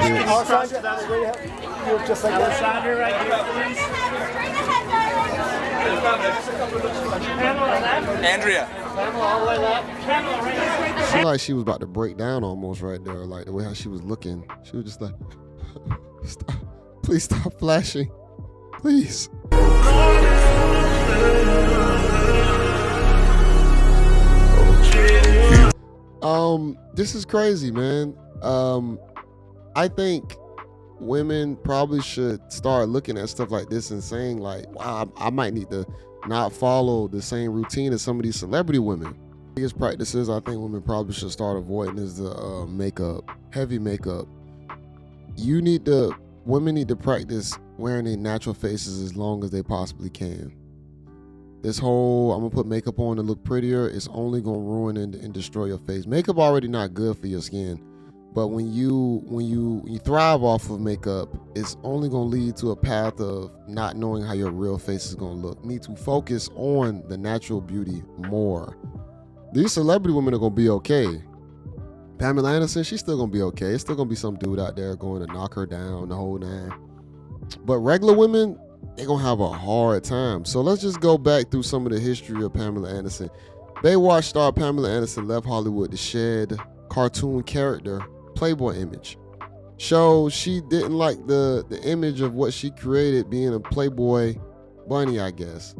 Alessandra, you're just like Alessandra right here, please. Andrea. Pamela all the way left. Pamela right here. She like she was about to break down almost right there, like the way how she was looking. She was just like, stop. Please stop flashing. Please. This is crazy, man. I think women probably should start looking at stuff like this and saying like, wow, I might need to not follow the same routine as some of these celebrity women. Biggest practices I think women probably should start avoiding is the makeup, heavy makeup. Women need to practice wearing their natural faces as long as they possibly can. This whole, I'm gonna put makeup on to look prettier, it's only gonna ruin and destroy your face. Makeup already not good for your skin, but when you thrive off of makeup, it's only gonna lead to a path of not knowing how your real face is gonna look. You need to focus on the natural beauty more. These celebrity women are gonna be okay. Pamela Anderson, she's still gonna be okay. It's still gonna be some dude out there going to knock her down the whole nine. But regular women, they're gonna have a hard time. So let's just go back through some of the history of Pamela Anderson. Baywatch star Pamela Anderson left Hollywood to shed cartoon character Playboy image. So she didn't like the image of what she created being a Playboy bunny, I guess.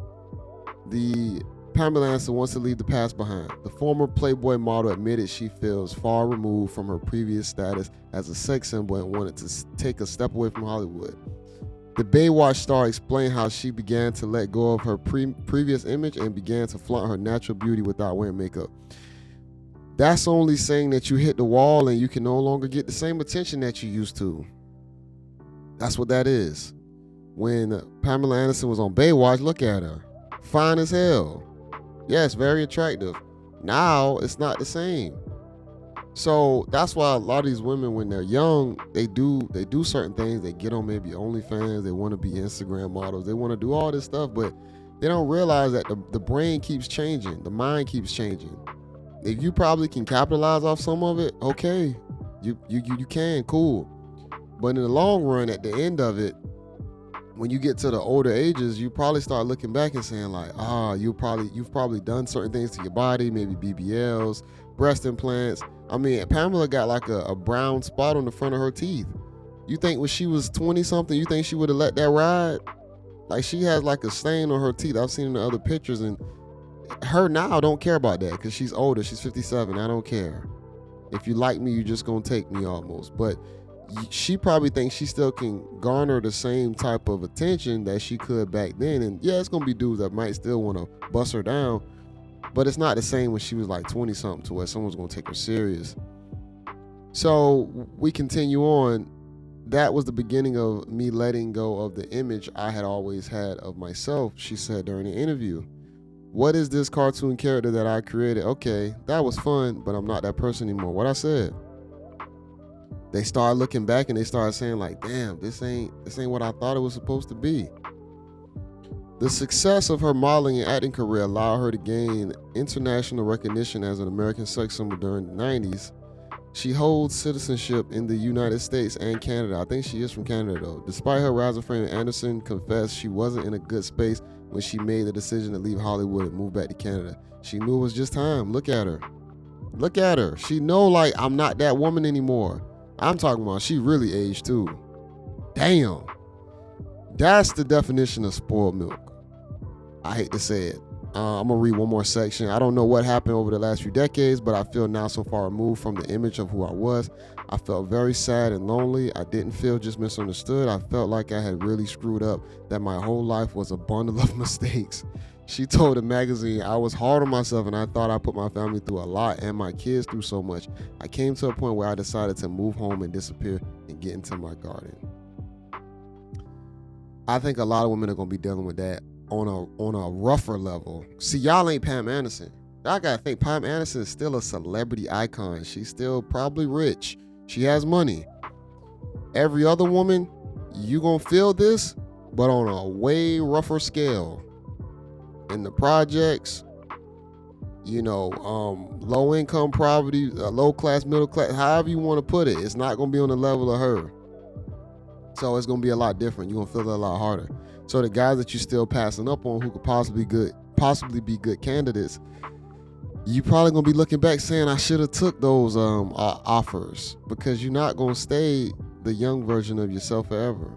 The Pamela Anderson wants to leave the past behind. The former Playboy model admitted she feels far removed from her previous status as a sex symbol and wanted to take a step away from Hollywood. The Baywatch star explained how she began to let go of her previous image and began to flaunt her natural beauty without wearing makeup. That's only saying that you hit the wall and you can no longer get the same attention that you used to. That's what that is. When Pamela Anderson was on Baywatch, look at her. Fine as hell. Yes, very attractive. Now it's not the same. So that's why a lot of these women, when they're young, they do certain things. They get on maybe OnlyFans. They want to be Instagram models. They want to do all this stuff, but they don't realize that the brain keeps changing. The mind keeps changing. If you probably can capitalize off some of it, okay, you can, cool. But in the long run, at the end of it, when you get to the older ages, you probably start looking back and saying like, you've probably done certain things to your body, maybe BBLs, breast implants. I mean, Pamela got like a brown spot on the front of her teeth. You think when she was 20 something, you think she would have let that ride? Like she has like a stain on her teeth. I've seen in the other pictures, and her now don't care about that because she's older. She's 57. I don't care. If you like me, you just gonna take me almost. But she probably thinks she still can garner the same type of attention that she could back then. And yeah, it's gonna be dudes that might still want to bust her down, but it's not the same when she was like 20 something to where someone's gonna take her serious. So we continue on. That was the beginning of me letting go of the image I had always had of myself, she said during the interview. What is this cartoon character that I created? Okay, that was fun, but I'm not that person anymore. What I said. They started looking back and they started saying like, damn, this ain't what I thought it was supposed to be. The success of her modeling and acting career allowed her to gain international recognition as an American sex symbol during the 90s. She holds citizenship in the United States and Canada. I think she is from Canada though. Despite her rising fame, Anderson confessed she wasn't in a good space when she made the decision to leave Hollywood and move back to Canada. She knew it was just time. Look at her. Look at her. She know like I'm not that woman anymore. I'm talking about she really aged too. Damn. That's the definition of spoiled milk. I hate to say it. I'm gonna read one more section. I don't know what happened over the last few decades, but I feel now so far removed from the image of who I was. I felt very sad and lonely. I didn't feel just misunderstood. I felt like I had really screwed up, that my whole life was a bundle of mistakes. She told the magazine, I was hard on myself and I thought I put my family through a lot and my kids through so much. I came to a point where I decided to move home and disappear and get into my garden. I think a lot of women are gonna be dealing with that on a rougher level. See, y'all ain't Pam Anderson. Y'all gotta think Pam Anderson is still a celebrity icon. She's still probably rich. She has money. Every other woman, you gonna feel this, but on a way rougher scale. In the projects, low income poverty, low class, middle class, however you want to put it. It's not going to be on the level of her. So it's going to be a lot different. You're going to feel it a lot harder. So the guys that you're still passing up on who could possibly be good candidates, you probably going to be looking back saying, I should have took those offers, because you're not going to stay the young version of yourself forever.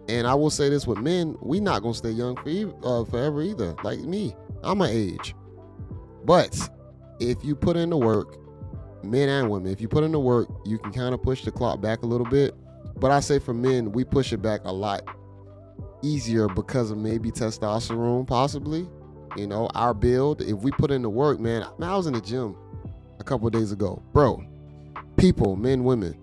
And I will say this with men, we not going to stay young forever either. Like me, I'm my age. But if you put in the work, men and women, if you put in the work, you can kind of push the clock back a little bit. But I say for men, we push it back a lot easier because of maybe testosterone, possibly. Our build, if we put in the work, man, I was in the gym a couple of days ago. Bro, people, men, women,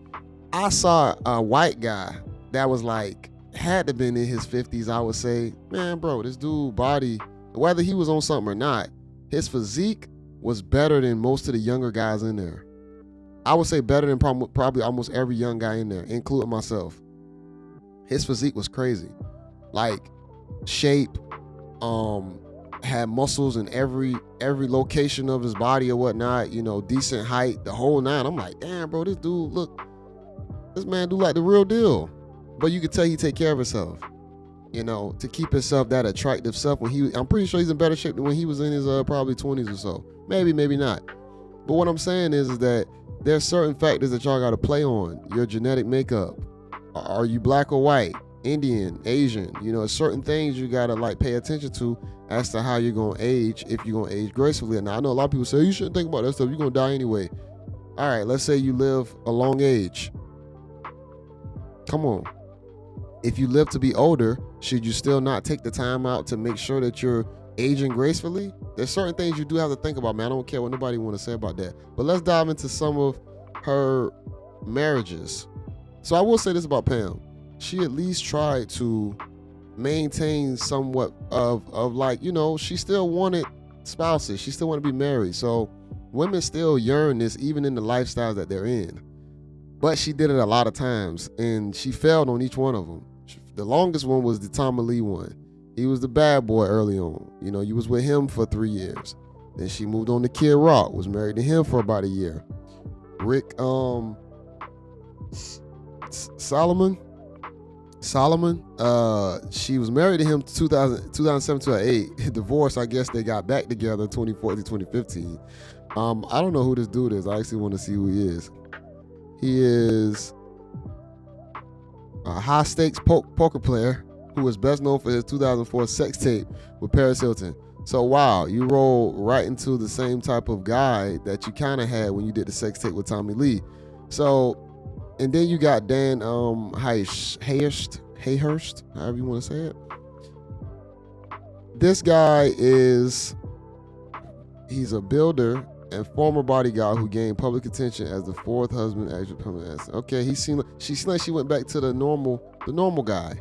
I saw a white guy that was like, had to been in his 50s, I would say. Man, bro, this dude body, whether he was on something or not, his physique was better than most of the younger guys in there. I would say better than probably almost every young guy in there, including myself. His physique was crazy. Like, shape, had muscles in every location of his body or whatnot, decent height, the whole nine. I'm like, damn, bro, this man do like the real deal. But you could tell he take care of himself, to keep himself that attractive self. I'm pretty sure he's in better shape than when he was in his probably 20s or so. Maybe not. But what I'm saying is that there's certain factors that y'all got to play on. Your genetic makeup. Are you black or white? Indian, Asian? Certain things you got to pay attention to as to how you're going to age, if you're going to age gracefully. Now, I know a lot of people say, you shouldn't think about that stuff. You're going to die anyway. All right, let's say you live a long age. Come on. If you live to be older, should you still not take the time out to make sure that you're aging gracefully? There's certain things you do have to think about, man. I don't care what nobody want to say about that. But let's dive into some of her marriages. So I will say this about Pam. She at least tried to maintain somewhat of she still wanted spouses. She still wanted to be married. So women still yearn this, even in the lifestyles that they're in. But she did it a lot of times, and she failed on each one of them. The longest one was the Tommy Lee one. He was the bad boy early on. You was with him for 3 years. Then she moved on to Kid Rock, was married to him for about a year. Rick Solomon, she was married to him 2007 to 2008. Divorced, I guess they got back together in 2014, 2015. I don't know who this dude is. I actually want to see who he is. He is a high-stakes poker player who is best known for his 2004 sex tape with Paris Hilton. So, wow, you roll right into the same type of guy that you kind of had when you did the sex tape with Tommy Lee. So, and then you got Dan Hayhurst, however you want to say it. This guy he's a builder and former bodyguard who gained public attention as the fourth husband, actress Pamela Anderson. Okay, she seemed like she went back to the normal guy.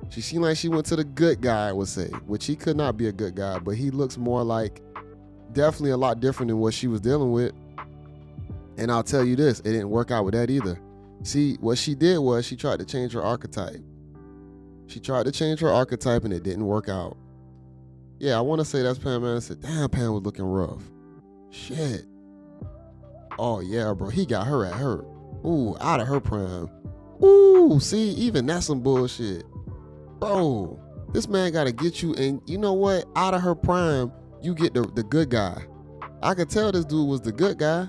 She seemed like she went to the good guy, I would say, which he could not be a good guy, but he looks more like definitely a lot different than what she was dealing with. And I'll tell you this, it didn't work out with that either. See, what she did was she tried to change her archetype. She tried to change her archetype and it didn't work out. Yeah, I want to say that's Pam Anderson. Damn, Pam was looking rough. Shit. Oh, yeah, bro. He got her at her. Ooh, out of her prime. Ooh, see, even that's some bullshit. Bro, this man got to get you, and you know what? Out of her prime, you get the good guy. I could tell this dude was the good guy.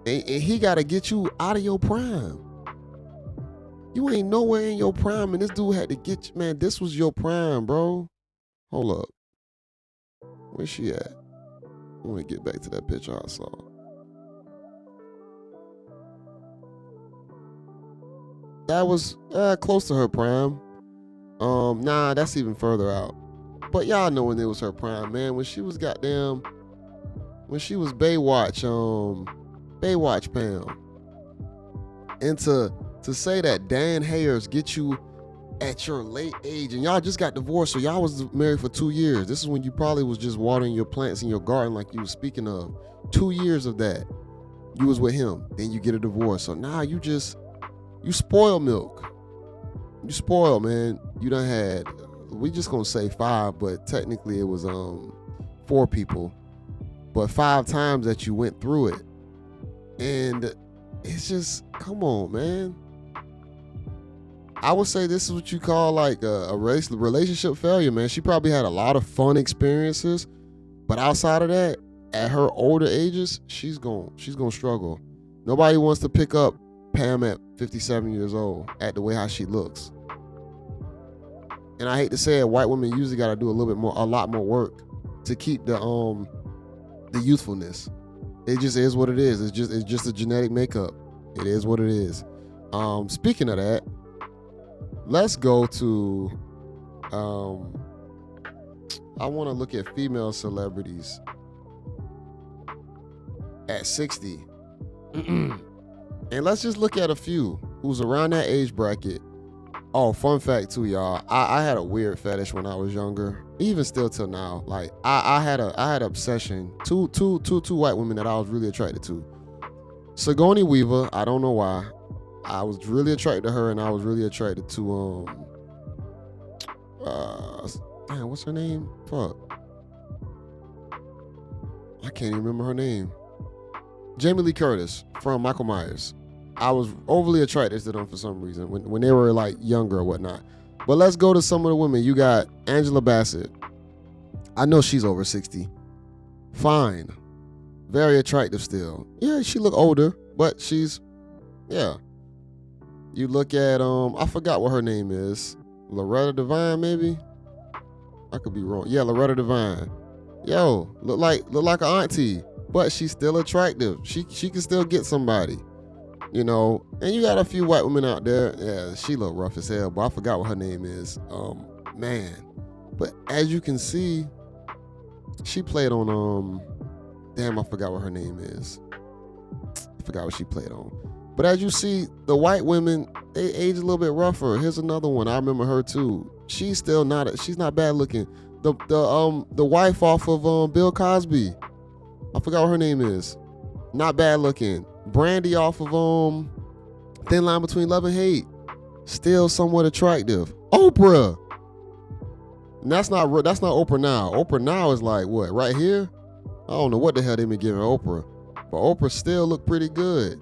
And he got to get you out of your prime. You ain't nowhere in your prime, and this dude had to get you. Man, this was your prime, bro. Hold up. Where's she at? I want to get back to that picture I saw. That was close to her prime. Nah, that's even further out. But y'all know when it was her prime, man. When she was Baywatch, Baywatch Pam. And to say that Dan Hayers get you at your late age, and y'all just got divorced, so y'all was married for 2 years. This is when you probably was just watering your plants in your garden like you were speaking of. 2 years of that. You was with him. Then you get a divorce. So now you spoil milk. You spoil, man. You done had, we just gonna say 5, but technically it was 4 people but 5 times that you went through it. And it's just, come on, man. I would say this is what you call like a relationship failure, man. She probably had a lot of fun experiences, but outside of that, at her older ages, she's gonna struggle. Nobody wants to pick up Pam at 57 years old at the way how she looks. And I hate to say it, white women usually got to do a lot more work to keep the youthfulness. It just is what it is. It's just a genetic makeup. It is what it is. Speaking of that, let's go to I want to look at female celebrities at 60. And let's just look at a few who's around that age bracket. Oh, fun fact too, y'all. I had a weird fetish when I was younger, even still till now. Like I had an obsession. Two white women that I was really attracted to. Sigourney Weaver. I don't know why. I was really attracted to her, and I was really attracted to damn, what's her name? Fuck. I can't even remember her name. Jamie Lee Curtis from Michael Myers. I was overly attracted to them for some reason when they were like younger or whatnot. But let's go to some of the women. You got Angela Bassett. I know she's over 60. Fine. Very attractive still. Yeah, she look older, but she's, yeah. You look at, I forgot what her name is. Loretta Devine, maybe? I could be wrong. Yeah, Loretta Devine. Yo, look like an auntie, but she's still attractive. She can still get somebody. You know, and you got a few white women out there. Yeah, she look rough as hell, but I forgot what her name is. Man. But as you can see, she played on, damn, I forgot what her name is. I forgot what she played on. But as you see, the white women, they age a little bit rougher. Here's another one. I remember her too. She's not bad looking. The wife off of Bill Cosby. I forgot what her name is. Not bad looking. Brandy off of Thin Line Between Love and Hate. Still somewhat attractive. Oprah. And that's not Oprah now. Oprah now is like what, right here? I don't know what the hell they been giving Oprah. But Oprah still look pretty good.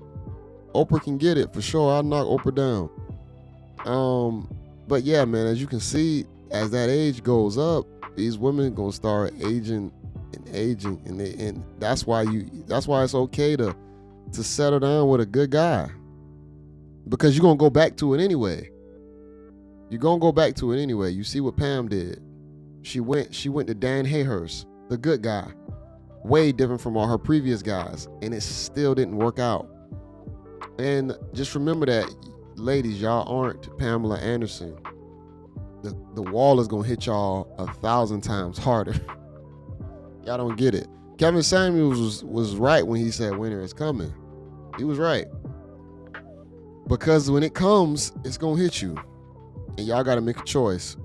Oprah can get it for sure. I'll knock Oprah down. But yeah, man, as you can see, as that age goes up, these women gonna start aging, and that's why it's okay to settle down with a good guy, because you're gonna go back to it anyway. You see what Pam did. She went to Dan Hayhurst, the good guy, way different from all her previous guys, and it still didn't work out. And just remember that, ladies, y'all aren't Pamela Anderson. The wall is gonna hit y'all 1,000 times harder. Y'all don't get it. Kevin Samuels was right when he said winter is coming. He was right. Because when it comes, it's gonna hit you. And y'all gotta make a choice.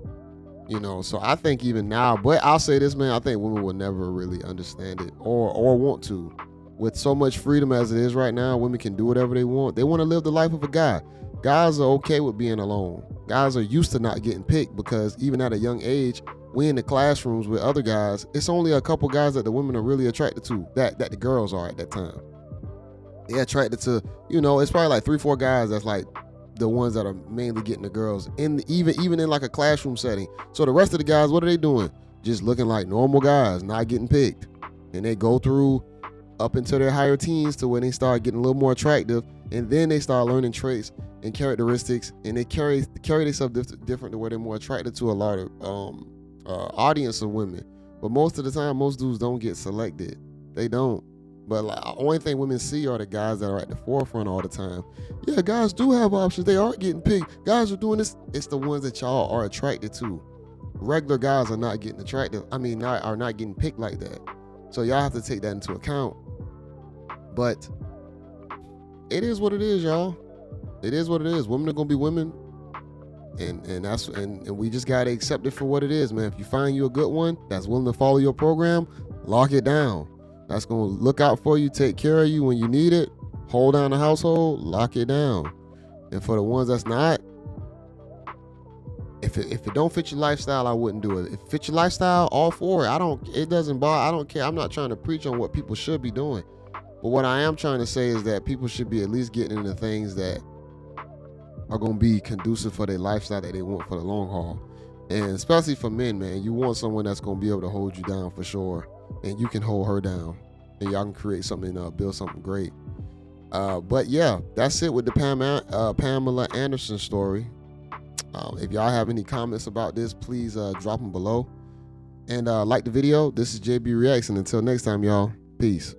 You know, so I think even now, but I'll say this, man, I think women will never really understand it or want to. With so much freedom as it is right now, women can do whatever they want. They want to live the life of a guy. Guys are okay with being alone. Guys are used to not getting picked, because even at a young age, we in the classrooms with other guys, it's only a couple guys that the women are really attracted to, that the girls are at that time. They're attracted to, you know, it's probably like 3-4 guys that's like the ones that are mainly getting the girls, even in like a classroom setting. So the rest of the guys, what are they doing? Just looking like normal guys, not getting picked. And they go through up into their higher teens to when they start getting a little more attractive, and then they start learning traits and characteristics, and they carry themselves different to where they're more attracted to a lot of audience of women. But most of the time, most dudes don't get selected. They don't. But like, the only thing women see are the guys that are at the forefront all the time. Yeah, guys do have options. They aren't getting picked. Guys are doing this. It's the ones that y'all are attracted to. Regular guys are not getting attracted. Are not getting picked like that. So y'all have to take that into account. But it is what it is, y'all. It is what it is. Women are gonna be women, and we just gotta accept it for what it is, man. If you find you a good one that's willing to follow your program, lock it down. That's gonna look out for you, take care of you when you need it, hold down the household, lock it down. And for the ones that's not, if If it don't fit your lifestyle, I wouldn't do it. If it fits your lifestyle, all for it. It doesn't bother. I don't care. I'm not trying to preach on what people should be doing. But what I am trying to say is that people should be at least getting into things that are going to be conducive for their lifestyle that they want for the long haul. And especially for men, man, you want someone that's going to be able to hold you down for sure. And you can hold her down. And y'all can create something, build something great. But yeah, that's it with the Pamela Anderson story. If y'all have any comments about this, please drop them below. And like the video. This is JayBReacts. And until next time, y'all, peace.